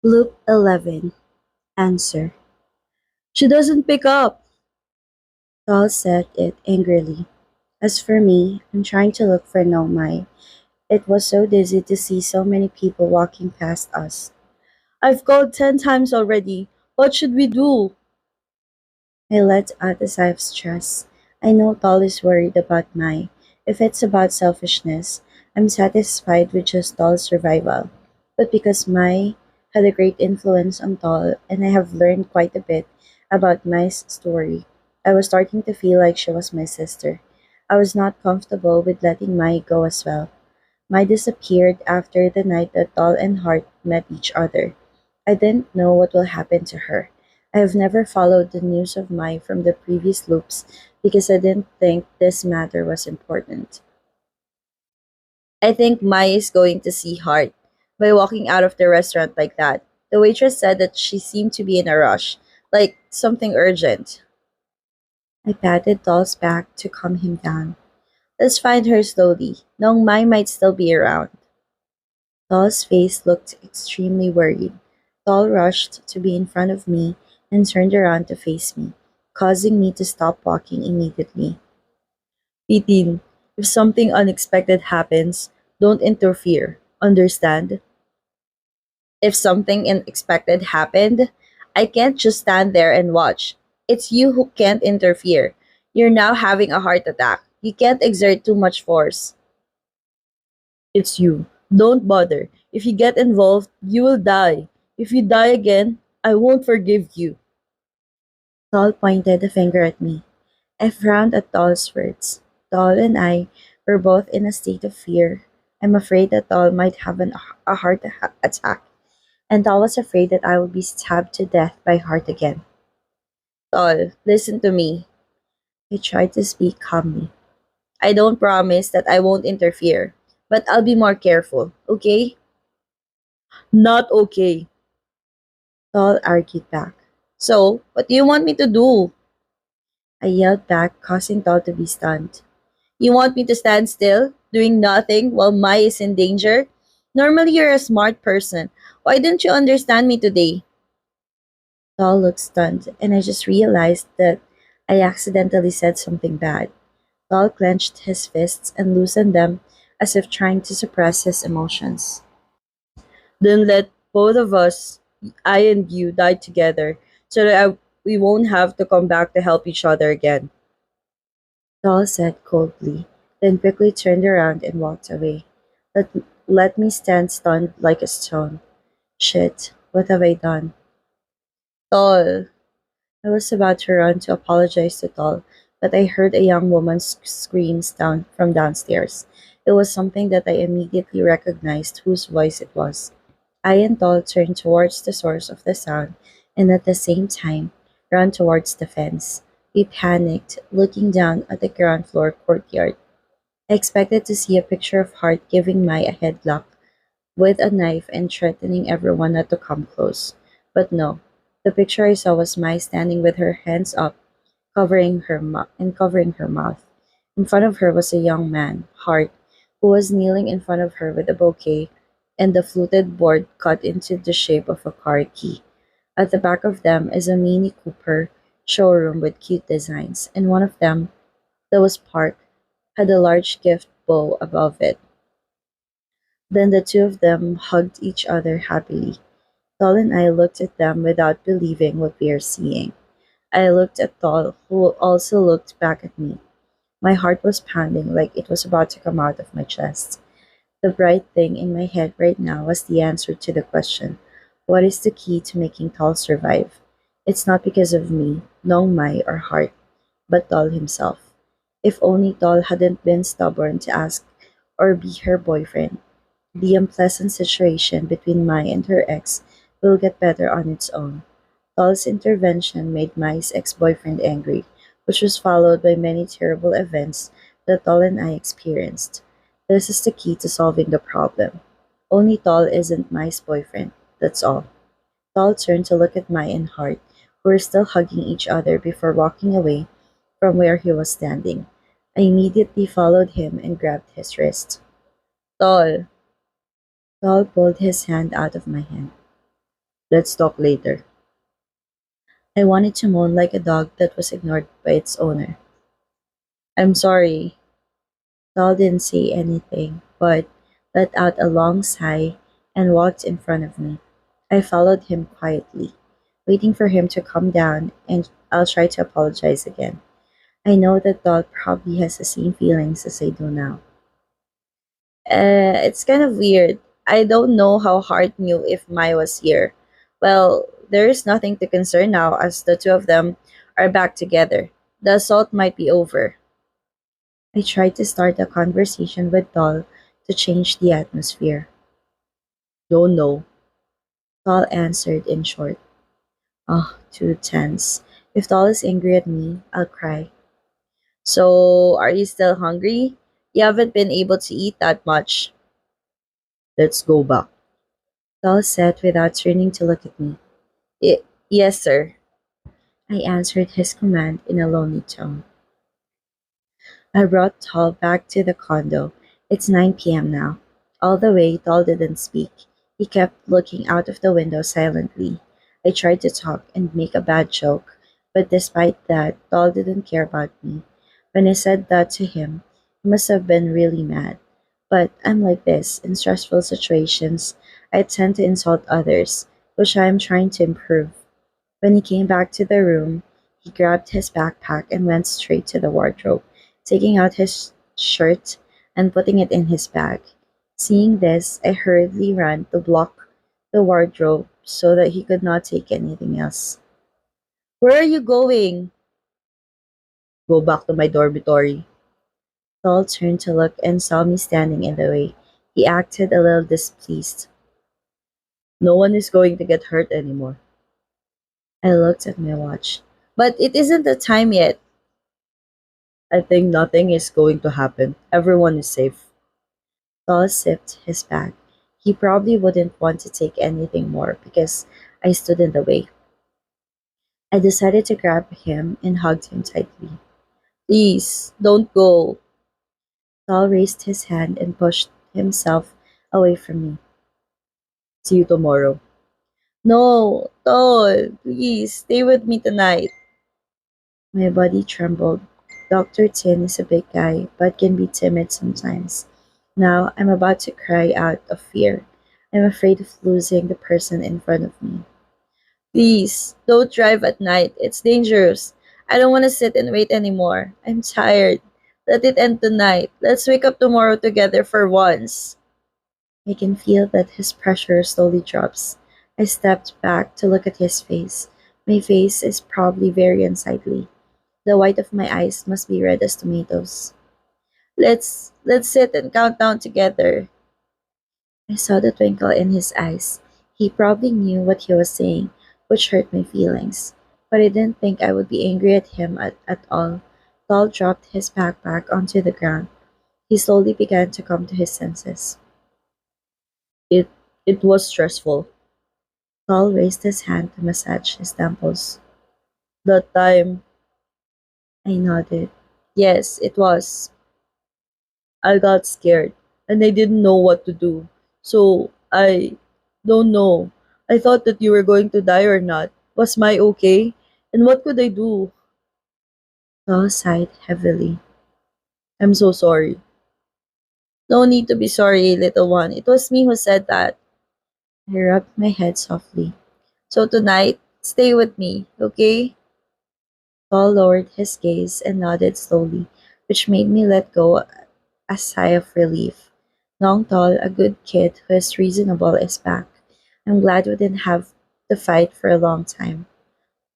Loop 11. Answer. She doesn't pick up. Tall said it angrily. As for me, I'm trying to look for No Mai. It was so dizzy to see so many people walking past us. I've called 10 times already. What should we do? I let out a sigh of stress. I know Tall is worried about Mai. If it's about selfishness, I'm satisfied with just Tall's survival. But because Mai had a great influence on Tall, and I have learned quite a bit about Mai's story, I was starting to feel like she was my sister. I was not comfortable with letting Mai go as well. Mai disappeared after the night that Tall and Hart met each other. I didn't know what will happen to her. I have never followed the news of Mai from the previous loops because I didn't think this matter was important. I think Mai is going to see Hart by walking out of the restaurant like that. The waitress said that she seemed to be in a rush, like something urgent. I patted Doll's back to calm him down. Let's find her slowly. Nong Mai might still be around. Doll's face looked extremely worried. Doll rushed to be in front of me and turned around to face me, causing me to stop walking immediately. 18. If something unexpected happens, don't interfere. Understand? If something unexpected happened, I can't just stand there and watch. It's you who can't interfere. You're now having a heart attack. You can't exert too much force. It's you. Don't bother. If you get involved, you will die. If you die again, I won't forgive you. Tall pointed a finger at me. I frowned at Tall's words. Tall and I were both in a state of fear. I'm afraid that Tall might have a attack, and Tall was afraid that I would be stabbed to death by Hart again. Tall, listen to me. I tried to speak calmly. I don't promise that I won't interfere, but I'll be more careful, okay? Not okay. Tall argued back. So, what do you want me to do? I yelled back, causing Tall to be stunned. You want me to stand still, doing nothing while Mai is in danger? Normally you're a smart person. Why didn't you understand me today? Tall looked stunned, and I just realized that I accidentally said something bad. Tall clenched his fists and loosened them as if trying to suppress his emotions. Then let both of us, I and you, die together so that we won't have to come back to help each other again. Tall said coldly, then quickly turned around and walked away. Let, let me stand stunned like a stone. Shit, what have I done? Tall. I was about to run to apologize to Tall, but I heard a young woman's screams down from downstairs. It was something that I immediately recognized whose voice it was. I and Tall turned towards the source of the sound and at the same time ran towards the fence. We panicked, looking down at the ground floor courtyard. I expected to see a picture of Hart giving Mai a headlock with a knife and threatening everyone not to come close. But no, the picture I saw was Mai standing with her hands up, covering her mouth. In front of her was a young man, Hart, who was kneeling in front of her with a bouquet and the fluted board cut into the shape of a car key. At the back of them is a Mini Cooper showroom with cute designs, and one of them, that was parked, had a large gift bow above it. Then the two of them hugged each other happily. Tall and I looked at them without believing what we were seeing. I looked at Tall, who also looked back at me. My heart was pounding like it was about to come out of my chest. The bright thing in my head right now was the answer to the question, what is the key to making Tall survive? It's not because of me, Nong Mai, or Heart, but Tall himself. If only Tall hadn't been stubborn to ask or be her boyfriend, the unpleasant situation between Mai and her ex will get better on its own. Tall's intervention made Mai's ex-boyfriend angry, which was followed by many terrible events that Tall and I experienced. This is the key to solving the problem. Only Tall isn't Mai's boyfriend, that's all. Tall turned to look at Mai and Hart, who were still hugging each other before walking away from where he was standing. I immediately followed him and grabbed his wrist. Tall. Tall pulled his hand out of my hand. Let's talk later. I wanted to moan like a dog that was ignored by its owner. I'm sorry. Saul didn't say anything, but let out a long sigh and walked in front of me. I followed him quietly, waiting for him to calm down, and I'll try to apologize again. I know that Doll probably has the same feelings as I do now. It's kind of weird. I don't know how Hart knew if Mai was here. Well, there is nothing to concern now as the two of them are back together. The assault might be over. I tried to start a conversation with Doll to change the atmosphere. Don't know, Doll answered in short. Oh, too tense. If Doll is angry at me, I'll cry. So, are you still hungry? You haven't been able to eat that much. Let's go back, Doll said without turning to look at me. Yes, sir, I answered his command in a lonely tone. I brought Tal back to the condo. It's 9 p.m. now. All the way, Tal didn't speak. He kept looking out of the window silently. I tried to talk and make a bad joke, but despite that, Tal didn't care about me. When I said that to him, he must have been really mad. But I'm like this. In stressful situations, I tend to insult others, which I am trying to improve. When he came back to the room, he grabbed his backpack and went straight to the wardrobe, taking out his shirt and putting it in his bag. Seeing this, I hurriedly ran to block the wardrobe so that he could not take anything else. Where are you going? Go back to my dormitory. Saul turned to look and saw me standing in the way. He acted a little displeased. No one is going to get hurt anymore. I looked at my watch. But it isn't the time yet. I think nothing is going to happen. Everyone is safe. Saul sipped his bag. He probably wouldn't want to take anything more because I stood in the way. I decided to grab him and hugged him tightly. Please, don't go. Saul raised his hand and pushed himself away from me. See you tomorrow. No, Saul, please, stay with me tonight. My body trembled. Dr. Tin is a big guy, but can be timid sometimes. Now I'm about to cry out of fear. I'm afraid of losing the person in front of me. Please, don't drive at night. It's dangerous. I don't want to sit and wait anymore. I'm tired. Let it end tonight. Let's wake up tomorrow together for once. I can feel that his pressure slowly drops. I stepped back to look at his face. My face is probably very unsightly. The white of my eyes must be red as tomatoes. Let's sit and count down together. I saw the twinkle in his eyes. He probably knew what he was saying, which hurt my feelings. But I didn't think I would be angry at him at all. Paul dropped his backpack onto the ground. He slowly began to come to his senses. It it was stressful. Paul raised his hand to massage his temples. That time I nodded. Yes, it was. I got scared and I didn't know what to do. So I don't know. I thought that you were going to die or not. Was my okay? And what could I do? Saul sighed heavily. I'm so sorry. No need to be sorry, little one. It was me who said that. I rubbed my head softly. So tonight, stay with me, okay? Paul lowered his gaze and nodded slowly, which made me let go a sigh of relief. Long Tall, a good kid who is reasonable, is back. I'm glad we didn't have to fight for a long time.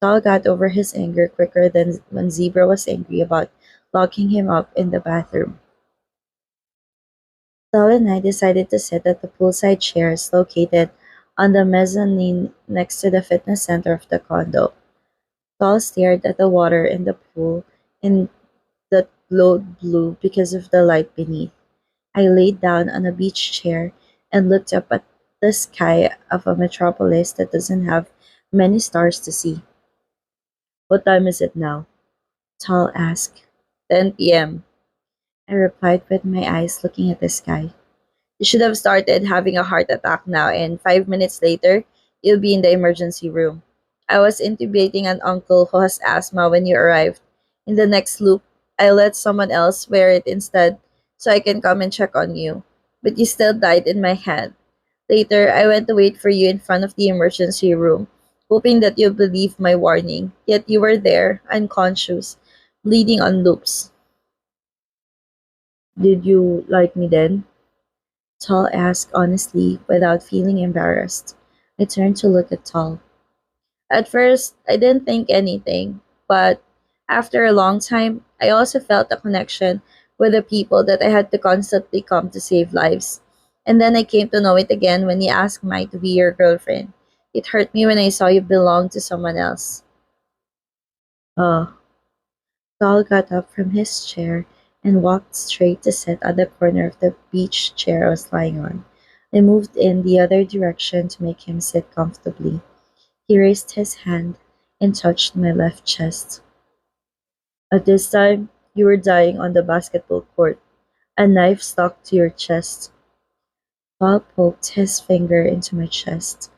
Tall got over his anger quicker than when Zebra was angry about locking him up in the bathroom. Tall and I decided to sit at the poolside chairs located on the mezzanine next to the fitness center of the condo. Tall stared at the water in the pool and that glowed blue because of the light beneath. I laid down on a beach chair and looked up at the sky of a metropolis that doesn't have many stars to see. What time is it now? Tal asked. 10 p.m. I replied with my eyes looking at the sky. You should have started having a heart attack now, and 5 minutes later, you'll be in the emergency room. I was intubating an uncle who has asthma when you arrived. In the next loop, I let someone else wear it instead so I can come and check on you. But you still died in my hand. Later, I went to wait for you in front of the emergency room, hoping that you'd believe my warning. Yet you were there, unconscious, bleeding on loops. Did you like me then? Tal asked honestly without feeling embarrassed. I turned to look at Tal. At first, I didn't think anything, but after a long time, I also felt a connection with the people that I had to constantly come to save lives. And then I came to know it again when you asked Mai to be your girlfriend. It hurt me when I saw you belong to someone else. Oh, Tal got up from his chair and walked straight to sit at the corner of the beach chair I was lying on. I moved in the other direction to make him sit comfortably. He raised his hand and touched my left chest. At this time, you were dying on the basketball court. A knife stuck to your chest. Paul poked his finger into my chest.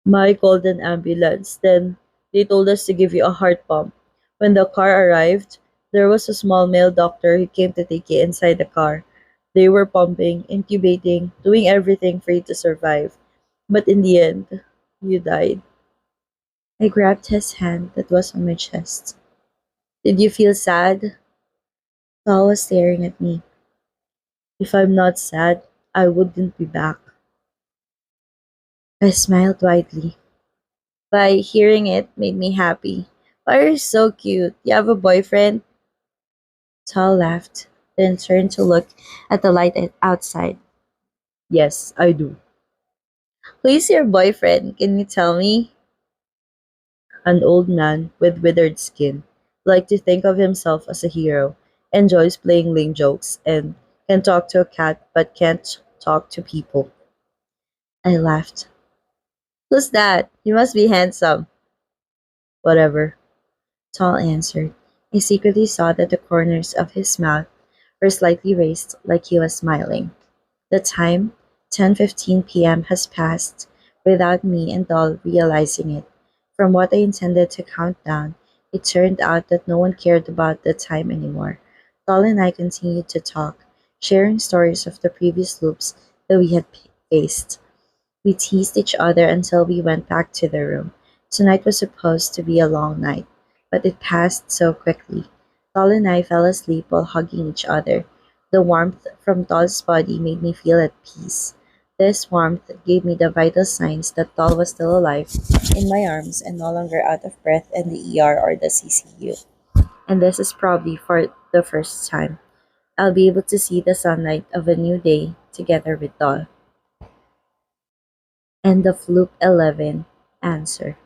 "My called an ambulance. Then they told us to give you a heart pump. When the car arrived, there was a small male doctor who came to take you inside the car. They were pumping, intubating, doing everything for you to survive. But in the end, you died." I grabbed his hand that was on my chest. Did you feel sad? Paul was staring at me. "If I'm not sad, I wouldn't be back." I smiled widely. By hearing it made me happy. Why are you so cute? You have a boyfriend? Tal laughed, then turned to look at the light outside. "Yes, I do." Who is your boyfriend? Can you tell me? "An old man with withered skin, like to think of himself as a hero, enjoys playing lame jokes, and can talk to a cat but can't talk to people." I laughed. Who's that? He must be handsome. "Whatever," Tal answered. I secretly saw that the corners of his mouth were slightly raised like he was smiling. The time, 10:15 p.m., has passed without me and Doll realizing it. From what I intended to count down, it turned out that no one cared about the time anymore. Doll and I continued to talk, sharing stories of the previous loops that we had faced. We teased each other until we went back to the room. Tonight was supposed to be a long night, but it passed so quickly. Doll and I fell asleep while hugging each other. The warmth from Doll's body made me feel at peace. This warmth gave me the vital signs that Doll was still alive in my arms and no longer out of breath in the ER or the CCU. And this is probably for the first time I'll be able to see the sunlight of a new day together with Doll. End of Loop 11. Answer.